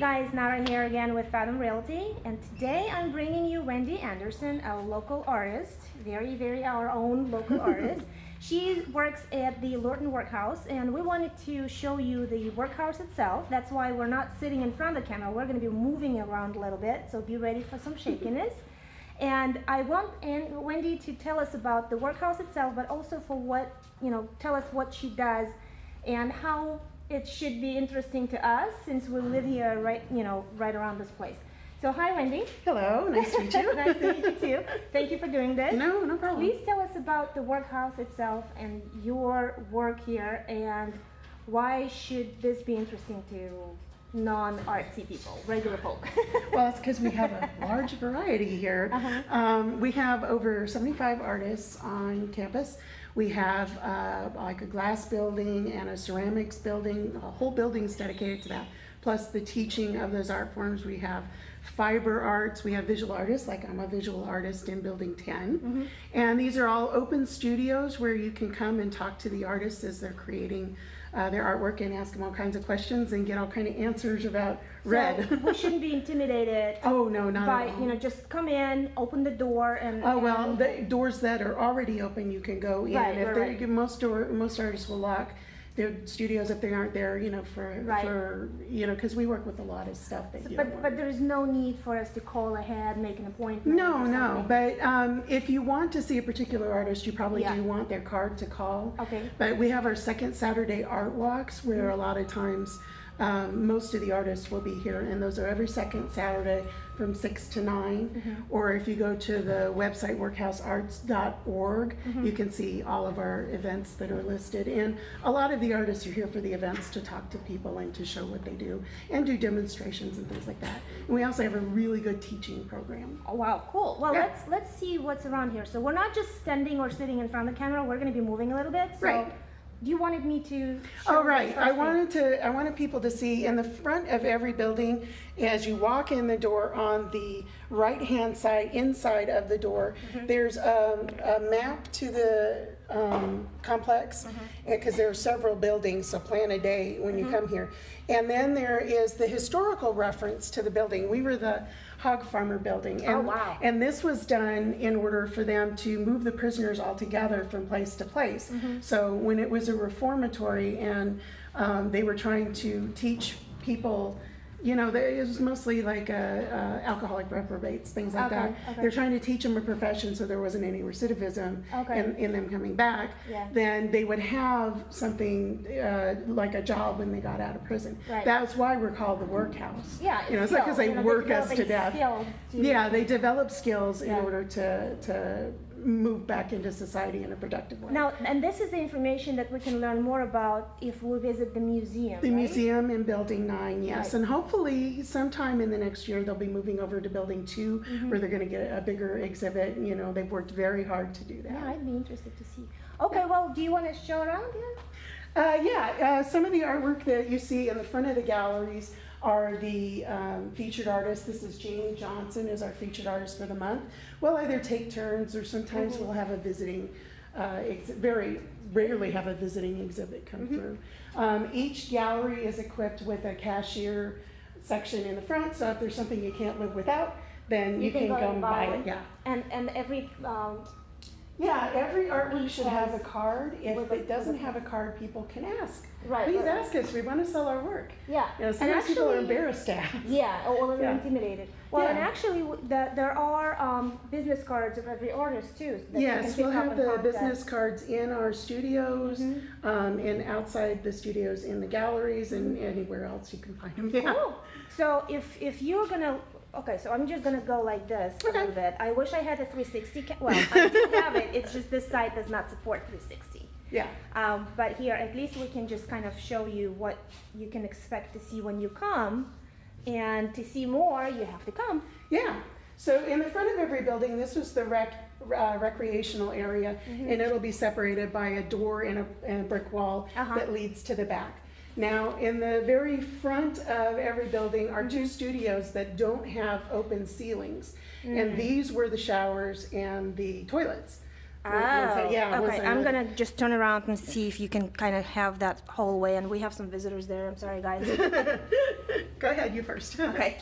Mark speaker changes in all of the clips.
Speaker 1: guys, Nara here again with Fathom Realty, and today I'm bringing you Wendy Anderson, a local artist, very our own local artist. She works at the Lorton Workhouse, and we wanted to show you the workhouse itself. That's why we're not sitting in front of the camera. We're going to be moving around a little bit, so be ready for some shakiness. And I want Wendy to tell us about the workhouse itself, but also for what, tell us what she does and how it should be interesting to us since we live here right around this place. So hi, Wendy.
Speaker 2: Hello, nice to meet you.
Speaker 1: Nice to meet you too. Thank you for doing this.
Speaker 2: No problem.
Speaker 1: Please tell us about the workhouse itself and your work here, and why should this be interesting to non-artsy people, regular folk?
Speaker 2: Well, it's because we have a large variety here. We have over 75 artists on campus. We have like a glass building and a ceramics building, whole buildings dedicated to that, plus the teaching of those art forms. We have fiber arts, we have visual artists, like I'm a visual artist in building 10. And these are all open studios where you can come and talk to the artists as they're creating their artwork and ask them all kinds of questions and get all kind of answers about red.
Speaker 1: So we shouldn't be intimidated.
Speaker 2: Oh no, not
Speaker 1: by,
Speaker 2: at all.
Speaker 1: Just come in, open the door, and
Speaker 2: well, the doors that are already open, you can go in.
Speaker 1: Right.
Speaker 2: Most artists will lock their studios if they aren't there, for because we work with a lot of stuff that you don't want.
Speaker 1: But there is no need for us to call ahead, make an appointment.
Speaker 2: No. But if you want to see a particular artist, you probably do want their card to call.
Speaker 1: Okay.
Speaker 2: But we have our second Saturday art walks where a lot of times most of the artists will be here, and those are every second Saturday from 6 to 9. Or if you go to the website workhousearts.org, you can see all of our events that are listed. And a lot of the artists are here for the events to talk to people and to show what they do and do demonstrations and things like that. And we also have a really good teaching program.
Speaker 1: Oh wow, cool. Well, let's see what's around here. So we're not just standing or sitting in front of the camera. We're going to be moving a little bit. So
Speaker 2: right.
Speaker 1: You wanted me to show
Speaker 2: Oh right, I
Speaker 1: wanted
Speaker 2: wanted people to see in the front of every building, as you walk in the door on the right hand side, inside of the door, there's a map to the complex, because there are several buildings, so plan a day when you come here. And then there is the historical reference to the building. We were the hog farmer building. And, and this was done in order for them to move the prisoners all together from place to place. So when it was a reformatory and they were trying to teach people, it was mostly like alcoholic reprobates, things like that. They're trying to teach them a profession so there wasn't any recidivism in them coming back. Then they would have something like a job when they got out of prison. That's why we're called the workhouse. It's like because they work us to death. They develop skills in order to move back into society in a productive way.
Speaker 1: Now, and this is the information that we can learn more about if we visit the museum.
Speaker 2: The museum in Building 9, yes. And hopefully sometime in the next year they'll be moving over to Building 2 where they're going to get a bigger exhibit. They've worked very hard to do that.
Speaker 1: Yeah, I'd be interested to see. Okay, well, do you want to show around here?
Speaker 2: Some of the artwork that you see in the front of the galleries are the featured artists. This is Janie Johnson is our featured artist for the month. We'll either take turns or sometimes we'll have a visiting, very rarely have a visiting exhibit come through. Each gallery is equipped with a cashier section in the front, so if there's something you can't live without, then you can go and buy it.
Speaker 1: And every
Speaker 2: every artwork should have a card. If it doesn't have a card, people can ask. Please ask us. We want to sell our work. Sometimes people are embarrassed to ask.
Speaker 1: Or they're intimidated. Well, and actually, there are business cards of every artist too.
Speaker 2: Yes, we'll have the business cards in our studios, and outside the studios in the galleries, and anywhere else you can find them.
Speaker 1: Cool. So if you're gonna. Okay, so I'm just gonna go like this a little bit. I wish I had a 360. Well, I do have it. It's just this site does not support 360. But here, at least we can just kind of show you what you can expect to see when you come, and to see more, you have to come.
Speaker 2: So in the front of every building, this was the recreational area, and it'll be separated by a door and a brick wall that leads to the back. Now, in the very front of every building are two studios that don't have open ceilings, and these were the showers and the toilets. Yeah,
Speaker 1: okay.
Speaker 2: once I
Speaker 1: I'm
Speaker 2: know-
Speaker 1: gonna just turn around and see if you can kind of have that hallway, and we have some visitors there. I'm sorry, guys.
Speaker 2: Go ahead, you first.
Speaker 1: Okay.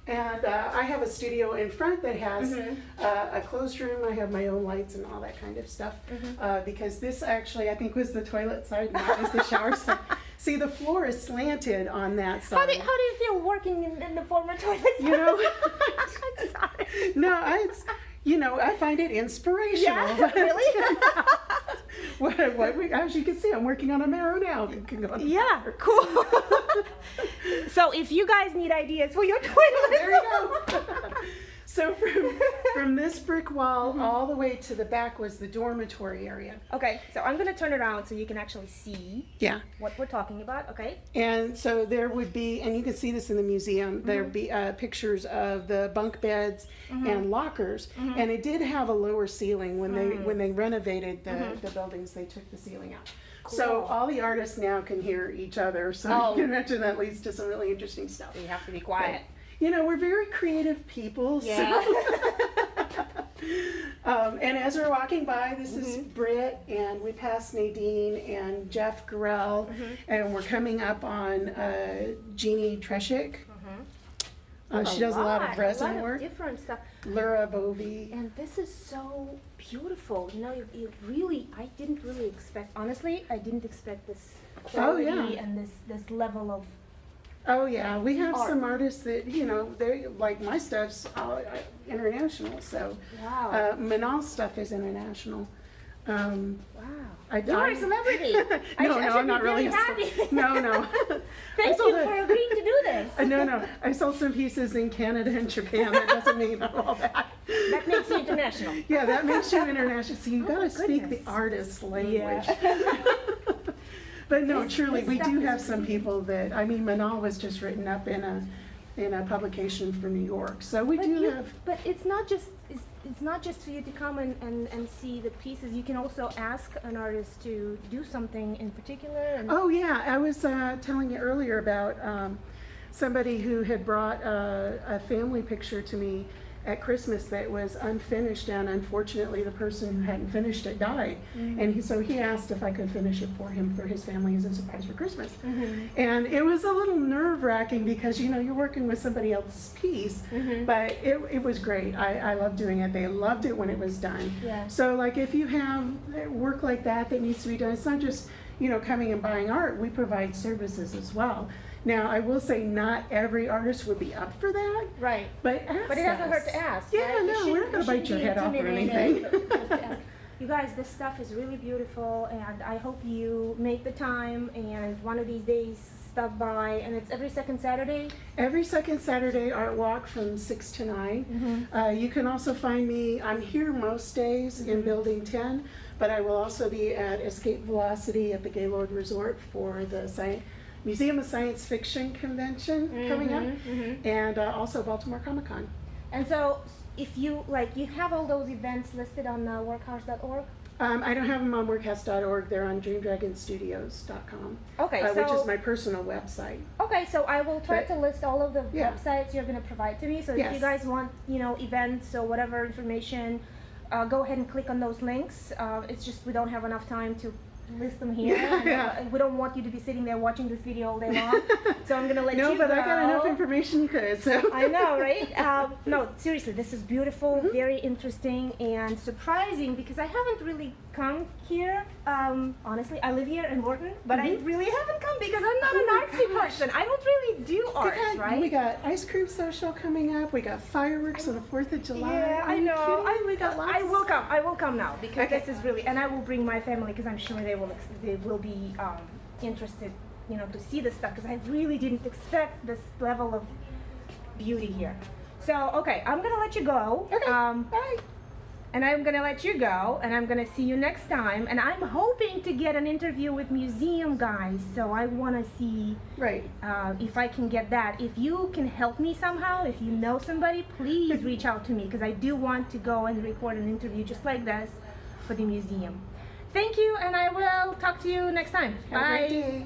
Speaker 2: And I have a studio in front that has
Speaker 1: Mm-hmm.
Speaker 2: a closed room. I have my own lights and all that kind of stuff.
Speaker 1: Mm-hmm.
Speaker 2: Because this actually, I think, was the toilet side and that was the shower side. See, the floor is slanted on that side.
Speaker 1: How do you feel working in the former toilet?
Speaker 2: You know,
Speaker 1: I'm sorry.
Speaker 2: no, I find it inspirational.
Speaker 1: Yeah, really?
Speaker 2: As you can see, I'm working on a marrow now. You can go on the
Speaker 1: Yeah,
Speaker 2: fire.
Speaker 1: cool. So if you guys need ideas for your toilet,
Speaker 2: There you go. So from this brick wall all the way to the back was the dormitory area.
Speaker 1: Okay, so I'm gonna turn around so you can actually see
Speaker 2: Yeah.
Speaker 1: what we're talking about. Okay.
Speaker 2: And so there would be, and you can see this in the museum, there'd be pictures of the bunk beds and lockers. And it did have a lower ceiling when they renovated the buildings, they took the ceiling out. So all the artists now can hear each other. So
Speaker 1: Oh.
Speaker 2: you can imagine that leads to some really interesting stuff.
Speaker 1: You have to be quiet.
Speaker 2: You know, we're very creative people.
Speaker 1: Yeah.
Speaker 2: So, and as we're walking by, this is Britt, and we passed Nadine and Jeff Garrell, and we're coming up on Jeannie Treshik. She does a lot of resin work.
Speaker 1: Different stuff.
Speaker 2: Laura Bovey.
Speaker 1: And this is so beautiful. You know, you really, I didn't really expect, honestly, I didn't expect this quality
Speaker 2: yeah.
Speaker 1: and this level of,
Speaker 2: Oh yeah, we have
Speaker 1: Art.
Speaker 2: some artists that, you know, they like my stuff's international, so
Speaker 1: wow.
Speaker 2: Manal's stuff is international.
Speaker 1: Wow.
Speaker 2: You
Speaker 1: are a celebrity.
Speaker 2: No,
Speaker 1: I
Speaker 2: no,
Speaker 1: should
Speaker 2: I'm not
Speaker 1: be
Speaker 2: really.
Speaker 1: very happy.
Speaker 2: No.
Speaker 1: Thank you for agreeing to do this.
Speaker 2: No. I sold some pieces in Canada and Japan. That doesn't mean all that.
Speaker 1: That makes you international.
Speaker 2: Yeah, that makes you international. So you
Speaker 1: Oh,
Speaker 2: gotta
Speaker 1: my
Speaker 2: speak
Speaker 1: goodness.
Speaker 2: the artist's language.
Speaker 1: Yeah.
Speaker 2: But no,
Speaker 1: This
Speaker 2: truly, we
Speaker 1: stuff
Speaker 2: do
Speaker 1: is
Speaker 2: have some people that, I mean, Manal was just written up in a publication for New York. So we do have.
Speaker 1: But it's not just it's not just for you to come and see the pieces. You can also ask an artist to do something in particular. And
Speaker 2: Oh yeah, I was telling you earlier about somebody who had brought a family picture to me at Christmas that was unfinished, and unfortunately the person who hadn't finished it died. And so he asked if I could finish it for him, for his family, as a surprise for Christmas. And it was a little nerve-wracking because, you know, you're working with somebody else's piece, but it was great. I loved doing it. They loved it when it was done.
Speaker 1: Yeah.
Speaker 2: So like if you have work like that needs to be done, it's not just, you know, coming and buying art. We provide services as well. Now, I will say not every artist would be up for that,
Speaker 1: Right.
Speaker 2: but ask
Speaker 1: But it doesn't
Speaker 2: us.
Speaker 1: hurt to ask.
Speaker 2: Yeah,
Speaker 1: right?
Speaker 2: no, we're not gonna bite your head off or anything.
Speaker 1: You guys, this stuff is really beautiful, and I hope you make the time and one of these days stop by. And it's every second Saturday.
Speaker 2: Every second Saturday, art walk from 6 to 9. You can also find me, I'm here most days in Building 10, but I will also be at Escape Velocity at the Gaylord Resort for the Museum of Science Fiction Convention coming up, and also Baltimore Comic Con.
Speaker 1: And so, if you you have all those events listed on workhouse.org.
Speaker 2: I don't have them on workhouse.org. They're on dreamdragonstudios.com,
Speaker 1: Okay,
Speaker 2: which is my personal website.
Speaker 1: Okay, so I will try
Speaker 2: But-
Speaker 1: to list all of the
Speaker 2: Yeah.
Speaker 1: websites you're going to provide to me. So if
Speaker 2: Yes.
Speaker 1: you guys want, you know, events or whatever information, go ahead and click on those links. It's just we don't have enough time to list them here.
Speaker 2: Yeah,
Speaker 1: and,
Speaker 2: yeah.
Speaker 1: we don't want you to be sitting there watching this video all day long. So I'm going to let
Speaker 2: No,
Speaker 1: you
Speaker 2: but
Speaker 1: go.
Speaker 2: I got enough information you could, so.
Speaker 1: I know, right? No, seriously, this is beautiful, very interesting, and surprising because I haven't really come here. Honestly, I live here in Lorton, but I really haven't come because I'm not an artsy person. I don't really do arts, right?
Speaker 2: We got ice cream social coming up. We got fireworks on the 4th of July.
Speaker 1: Yeah,
Speaker 2: Are
Speaker 1: I
Speaker 2: you
Speaker 1: know.
Speaker 2: kidding? We got lots.
Speaker 1: I will come. I will come now because
Speaker 2: Okay.
Speaker 1: this is really, and I will bring my family because I'm sure they will be interested, you know, to see this stuff because I really didn't expect this level of beauty here. So okay, I'm gonna let you go.
Speaker 2: Okay. Bye.
Speaker 1: And I'm gonna let you go, and I'm gonna see you next time. And I'm hoping to get an interview with museum guys, so I wanna see
Speaker 2: Right.
Speaker 1: if I can get that. If you can help me somehow, if you know somebody, please reach out to me because I do want to go and record an interview just like this for the museum. Thank you, and I will talk to you next time.
Speaker 2: Have a
Speaker 1: Bye.
Speaker 2: great day.